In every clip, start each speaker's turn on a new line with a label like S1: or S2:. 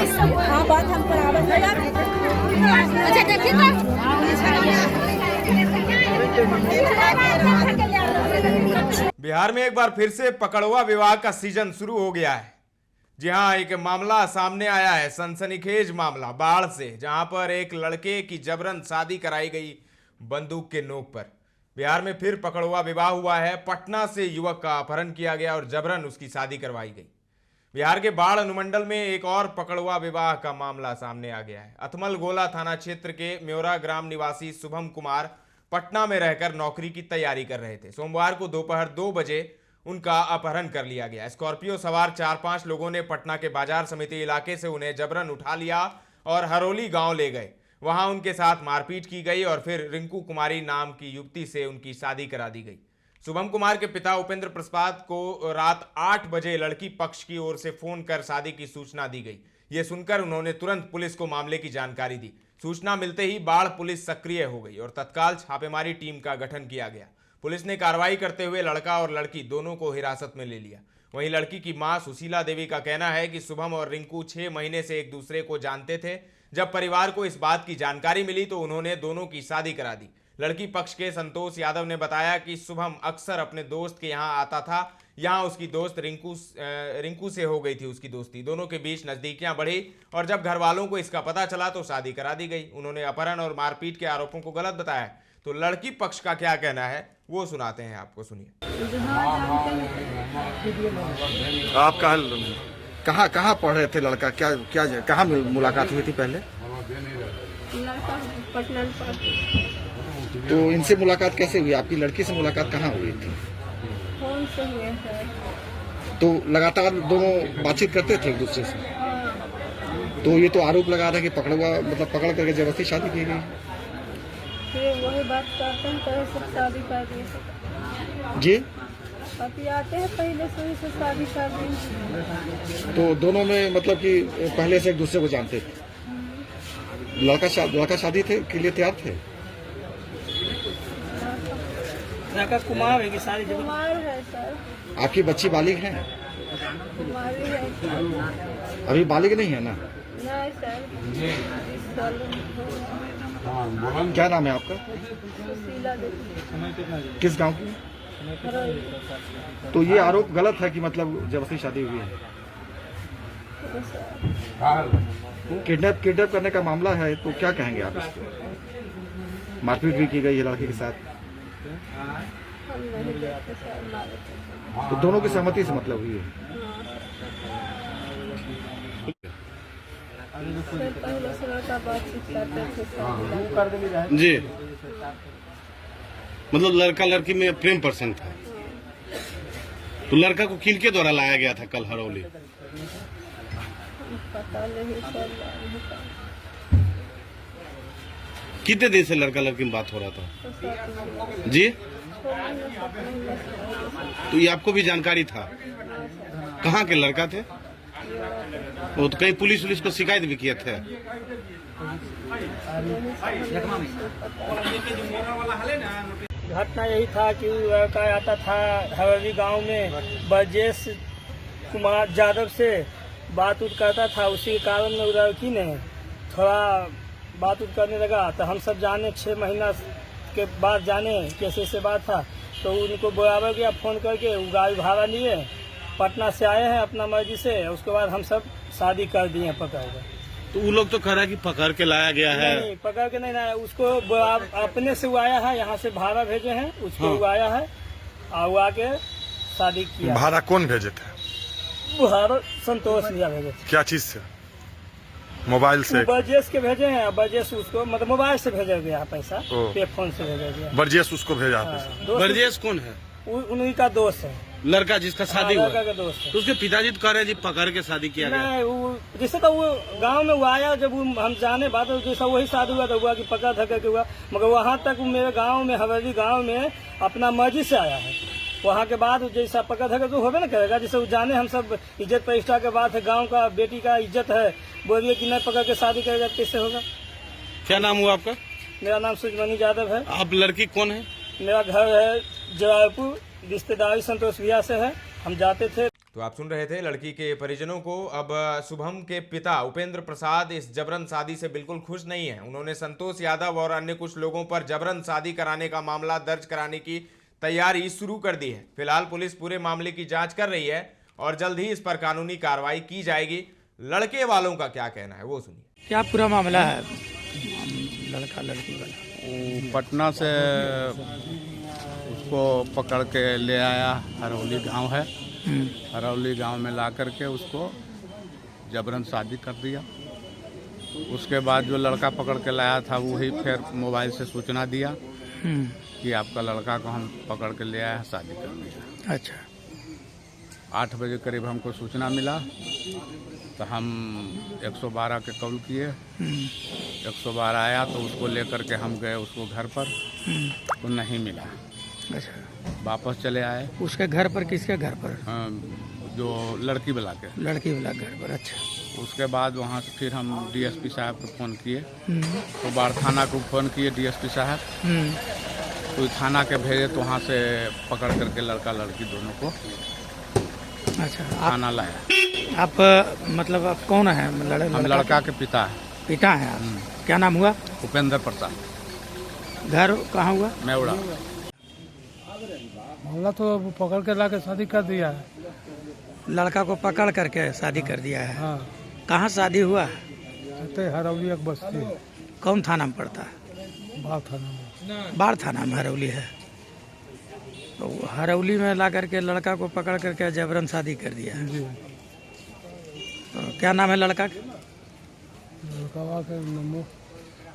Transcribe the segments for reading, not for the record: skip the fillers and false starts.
S1: हाँ बात हम बराबर है। अच्छा देखिए
S2: बिहार में एक बार फिर से पकड़वा विवाह का सीजन शुरू हो गया है। जी हां, एक मामला सामने आया है, सनसनीखेज मामला बाढ़ से, जहां पर एक लड़के की जबरन शादी कराई गई बंदूक के नोक पर। बिहार में फिर पकड़वा विवाह हुआ है। पटना से युवक का अपहरण किया गया और जबरन उसकी शादी करवाई गई। बिहार के बाढ़ अनुमंडल में एक और पकड़वा विवाह का मामला सामने आ गया है। अथमल गोला थाना क्षेत्र के म्योरा ग्राम निवासी शुभम कुमार पटना में रहकर नौकरी की तैयारी कर रहे थे। सोमवार को दोपहर 2 बजे उनका अपहरण कर लिया गया। स्कॉर्पियो सवार 4-5 लोगों ने पटना के बाजार समिति इलाके से उन्हें जबरन उठा लिया और हरोली गांव ले गए। वहां उनके साथ मारपीट की गई और फिर रिंकू कुमारी नाम की युवती से उनकी शादी करा दी गई। शुभम कुमार के पिता उपेंद्र प्रसाद को रात 8 बजे लड़की पक्ष की ओर से फोन कर शादी की सूचना दी गई। ये सुनकर उन्होंने तुरंत पुलिस को मामले की जानकारी दी। सूचना मिलते ही बाढ़ पुलिस सक्रिय हो गई और तत्काल छापेमारी टीम का गठन किया गया। पुलिस ने कार्रवाई करते हुए लड़का और लड़की दोनों को हिरासत में ले लिया। वहीं लड़की की मां सुशीला देवी का कहना है कि शुभम और रिंकू 6 महीने से एक दूसरे को जानते थे। जब परिवार को इस बात की जानकारी मिली तो उन्होंने दोनों की शादी करा दी। लड़की पक्ष के संतोष यादव ने बताया कि शुभम अक्सर अपने दोस्त के यहाँ आता था। यहाँ उसकी दोस्त रिंकू से हो गई थी उसकी दोस्ती। दोनों के बीच नजदीकियां बढ़ी और जब घर वालों को इसका पता चला तो शादी करा दी गई। उन्होंने अपहरण और मारपीट के आरोपों को गलत बताया। तो लड़की पक्ष का क्या कहना है वो सुनाते हैं आपको, सुनिए।
S3: आप कहाँ पढ़ रहे थे? लड़का क्या कहाँ मुलाकात हुई थी पहले?
S1: लड़का पटना में पढ़ता।
S3: तो इनसे मुलाकात कैसे हुई? आपकी लड़की से मुलाकात कहाँ हुई थी?
S1: फोन से हुए सर।
S3: तो लगातार दोनों बातचीत करते थे एक दूसरे से?
S1: हाँ।
S3: तो ये तो आरोप लगा रहे हैं कि पकड़ करके जबरदस्ती शादी की गई।
S1: फिर वही बात करते हैं, कहे से शादी कर दी
S3: जी,
S1: पति आते हैं पहले से ही से शादी कर दी।
S3: तो दोनों में मतलब कि पहले से एक दूसरे को जानते थे। लड़का शादी के लिए तैयार थे?
S4: लड़का कुमार है कि शादी?
S1: कुमार है सर।
S3: आपकी बच्ची बालिग है?
S1: कुमारी है।
S3: अभी बालिग नहीं है ना?
S1: नहीं सर। इस साल
S3: क्या नाम है आपका?
S1: सुशीला देवी।
S3: किस गांव की?
S1: हरोली।
S3: तो ये आरोप गलत है कि मतलब जबरदस्ती शादी हुई है? किडनैप करने का मामला है, तो क्या कहेंगे आप इसको? मारपीट भी की गई है लड़की के साथ।
S1: हम नहीं जाते सर, मारे।
S3: तो दोनों की सहमति से मतलब हुई है?
S1: पहले से लड़का बातचीत करते थे
S5: जी, मतलब लड़का लड़की में प्रेम प्रसंग था। तो लड़का को किनके द्वारा लाया गया था कल हरौली?
S1: पता नहीं सर।
S5: कितने दिन से लड़का लड़की में बात हो रहा था? जी, तो ये आपको भी जानकारी था? कहाँ के लड़का थे वो? तो कहीं पुलिस को शिकायत भी किए थे?
S4: घटना यही था कि लड़का आता था हवेली गांव में ब्रजेश कुमार यादव से बात करता था। उसी कारण में लड़की ने थोड़ा बात करने लगा। तो हम सब जाने 6 महीना के बाद जाने कैसे से बात था। तो उनको बुलावा गया फ़ोन करके। वो गाड़ी भाड़ा लिए पटना से आए हैं अपना मर्जी से। उसके बाद हम सब शादी कर दिए पकड़ कर।
S5: तो वो लोग तो कह रहा है कि पकड़ के लाया गया है।
S4: नहीं, पकड़ के नहीं लाया उसको। अपने से वो आया है, यहाँ से भाड़ा भेजे हैं उसको। वो आया है और वो आके शादी किया।
S6: भाड़ा कौन भेजे थे?
S4: भाड़ा संतोष भैया भेजे थे।
S6: क्या चीज से? मोबाइल से?
S4: ब्रजेश के भेजे हैं। ब्रजेश उसको मतलब मोबाइल से भेजा गया पैसा, पे फोन से भेजा गया।
S6: ब्रजेश उसको भेजा पैसा?
S5: ब्रजेश कौन है?
S4: उन्हीं का दोस्त है,
S5: लड़का जिसका शादी हुआ?
S4: लड़का का दोस्त है।
S5: तो उसके पिताजी तो कह रहे हैं जी पकड़ के शादी किया गया।
S4: नहीं, वो जैसे तो वो गांव में वो आया जब हम जाने बात जैसा वही शादी हुआ था। हुआ कि पकड़ धक्का के हुआ। मगर वहाँ तक मेरे गांव में हवेली गांव में अपना मर्जी से आया है। वहाँ के बाद जैसा पकड़ धक्का तो होगा ना करेगा। जैसे वो जाने हम सब इज्जत प्रतिष्ठा के बात है, गाँव का बेटी का इज्जत है। बोलिए कि नहीं पकड़ के शादी करेगा कैसे होगा?
S5: क्या नाम हुआ आपका?
S4: मेरा नाम सुजमनी यादव है।
S5: आप लड़की कौन है?
S4: मेरा घर है जवाहरपुर। रिश्तेदारी संतोष भैया से है। हम जाते थे।
S2: तो आप सुन रहे थे लड़की के परिजनों को। अब शुभम के पिता उपेंद्र प्रसाद इस जबरन शादी से बिल्कुल खुश नहीं है। उन्होंने संतोष यादव और अन्य कुछ लोगों पर जबरन शादी कराने का मामला दर्ज कराने की तैयारी शुरू कर दी है। फिलहाल पुलिस पूरे मामले की जांच कर रही है और जल्द ही इस पर कानूनी कार्रवाई की जाएगी। लड़के वालों का क्या कहना है वो सुनिए।
S4: क्या पूरा मामला है लड़का लड़की वाला?
S5: वो पटना से उसको पकड़ के ले आया, हरौली गांव है, हरौली गांव में ला करके उसको जबरन शादी कर दिया। उसके बाद जो लड़का पकड़ के लाया था वही फिर मोबाइल से सूचना दिया कि आपका लड़का को हम पकड़ के ले आया, शादी कर दिया।
S4: अच्छा।
S5: 8 बजे करीब हमको सूचना मिला तो हम 112 के कॉल किए। 112 आया तो उसको लेकर के हम गए उसको घर पर, तो नहीं मिला।
S4: अच्छा।
S5: वापस चले आए।
S4: उसके घर पर? किसके घर पर?
S5: जो लड़की वाला के,
S4: लड़की वाला घर पर। अच्छा।
S5: उसके बाद वहाँ से फिर हम डीएसपी साहब को फ़ोन किए, तो बाढ़ थाना को फ़ोन किए डीएसपी साहब, कोई थाना के भेजे तो वहाँ से पकड़ करके लड़का लड़की दोनों को
S4: अच्छा
S5: थाना लाया।
S4: आप मतलब आप कौन है?
S5: हम लड़का के पिता है।
S4: पिता है आप? क्या नाम हुआ?
S5: उपेंद्र प्रसाद।
S4: घर कहाँ हुआ?
S5: मेवड़ा।
S7: मामला तो पकड़ के ला के शादी कर दिया है।
S4: लड़का को पकड़ करके शादी कर दिया है।
S7: हाँ।
S4: कहाँ शादी हुआ?
S7: कहते हरौली एक बस्ती,
S4: कौन थाना में पड़ता है?
S7: बाढ़ थाना में।
S4: बाढ़ थाना में हरौली है। तो हरौली में ला करके लड़का को पकड़ करके जबरन शादी कर दिया है।
S7: जी।
S4: तो क्या नाम है लड़का का?
S7: लड़का के नाम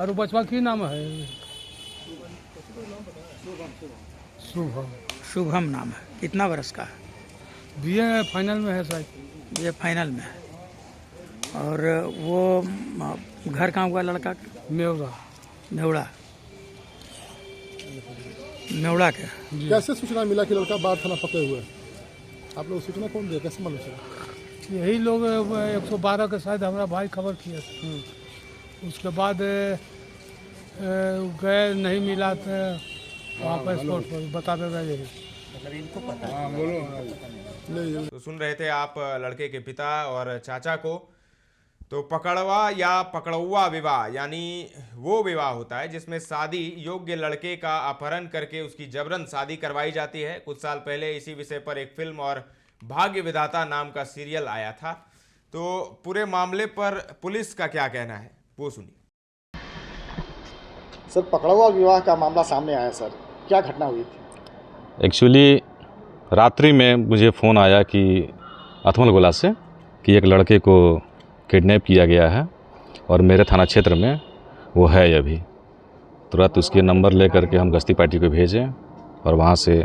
S7: और बचवा की नाम है? शुभम।
S4: शुभम नाम है। कितना वर्ष का है?
S7: बीए फाइनल में है शायद।
S4: ये फाइनल में है। और वो घर कहाँ हुआ लड़का का?
S7: मेवड़ा।
S4: मेवड़ा। मेवड़ा के।
S8: कैसे सूचना मिला कि लड़का बाढ़ थाना पकड़े हुए? आप लोग सूचना कौन दिया, कैसे मालूम चला?
S7: यही लोग 112 के शायद हमारा भाई खबर किया था। उसके बाद गए, नहीं मिला तो वहाँ पर स्पॉट पर बता देगा यही।
S4: इनको पता
S2: तो सुन रहे थे आप लड़के के पिता और चाचा को। तो पकड़वा या पकड़ौआ विवाह यानी वो विवाह होता है जिसमें शादी योग्य लड़के का अपहरण करके उसकी जबरन शादी करवाई जाती है। कुछ साल पहले इसी विषय पर एक फिल्म और भाग्य विधाता नाम का सीरियल आया था। तो पूरे मामले पर पुलिस का क्या कहना है वो सुनिए।
S9: सर, पकड़वा विवाह का मामला सामने आया सर, क्या घटना हुई थी?
S10: एक्चुअली रात्रि में मुझे फ़ोन आया कि अथमल गोला से कि एक लड़के को किडनैप किया गया है और मेरे थाना क्षेत्र में वो है अभी। तुरंत उसके नंबर ले करके हम गश्ती पार्टी को भेजे और वहाँ से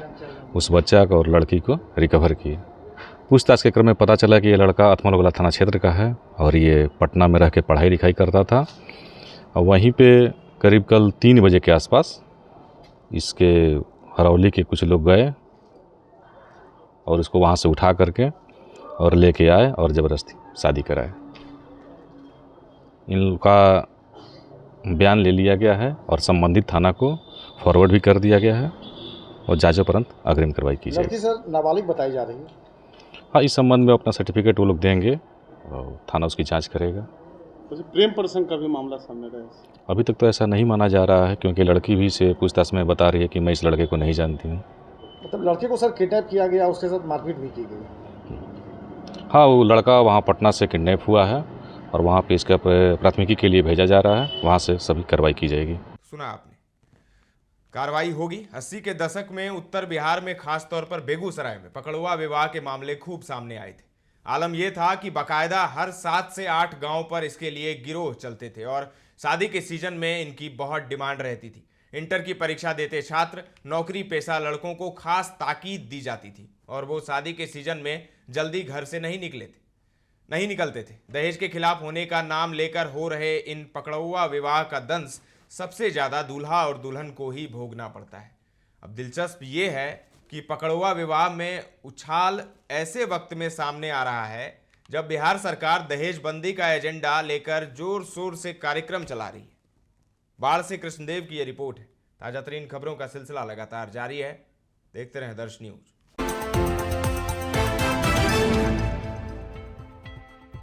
S10: उस बच्चा को और लड़की को रिकवर किए। पूछताछ के क्रम में पता चला कि ये लड़का अथमल गोला थाना क्षेत्र का है और ये पटना में रह के पढ़ाई लिखाई करता था। और वहीं पे करीब कल 3 बजे के आसपास इसके हरौली के कुछ लोग गए और इसको वहाँ से उठा करके और लेके आए और ज़बरदस्ती शादी कराए। इनका बयान ले लिया गया है और संबंधित थाना को फॉरवर्ड भी कर दिया गया है और जांचोपरंत अग्रिम कार्रवाई की जाएगी।
S9: लड़की सर नाबालिग बताई जा रही है।
S10: हाँ, इस संबंध में अपना सर्टिफिकेट वो लोग देंगे और थाना उसकी जांच करेगा।
S5: प्रेम प्रसंग का भी मामला सामने रहा?
S10: अभी तक तो ऐसा नहीं माना जा रहा है क्योंकि लड़की भी से पूछताछ में बता रही है कि मैं इस लड़के को नहीं जानती हूँ।
S9: मतलब लड़के को सर किडनैप किया गया, उसके साथ मारपीट भी की गई?
S10: हाँ, वो लड़का वहाँ पटना से किडनैप हुआ है और वहाँ पे इसका प्राथमिकी के लिए भेजा जा रहा है। वहाँ से सभी कार्रवाई की जाएगी।
S2: सुना आपने, कार्रवाई होगी। 80 के दशक में उत्तर बिहार में खास तौर पर बेगूसराय में पकड़वा विवाह के मामले खूब सामने आए थे। आलम यह था कि बाकायदा हर 7 से 8 गांव पर इसके लिए गिरोह चलते थे और शादी के सीजन में इनकी बहुत डिमांड रहती थी। इंटर की परीक्षा देते छात्र, नौकरी पेशा लड़कों को खास ताकीद दी जाती थी और वो शादी के सीजन में जल्दी घर से नहीं निकलते थे। दहेज के खिलाफ होने का नाम लेकर हो रहे इन पकड़ौआ विवाह का दंश सबसे ज़्यादा दूल्हा और दुल्हन को ही भोगना पड़ता है। अब दिलचस्प ये है कि पकड़ौआ विवाह में उछाल ऐसे वक्त में सामने आ रहा है जब बिहार सरकार दहेज बंदी का एजेंडा लेकर जोर शोर से कार्यक्रम चला रही है। बाढ़ से कृष्णदेव की यह रिपोर्ट है। ताजा तरीन खबरों का सिलसिला लगातार जारी है। देखते रहें दर्श न्यूज।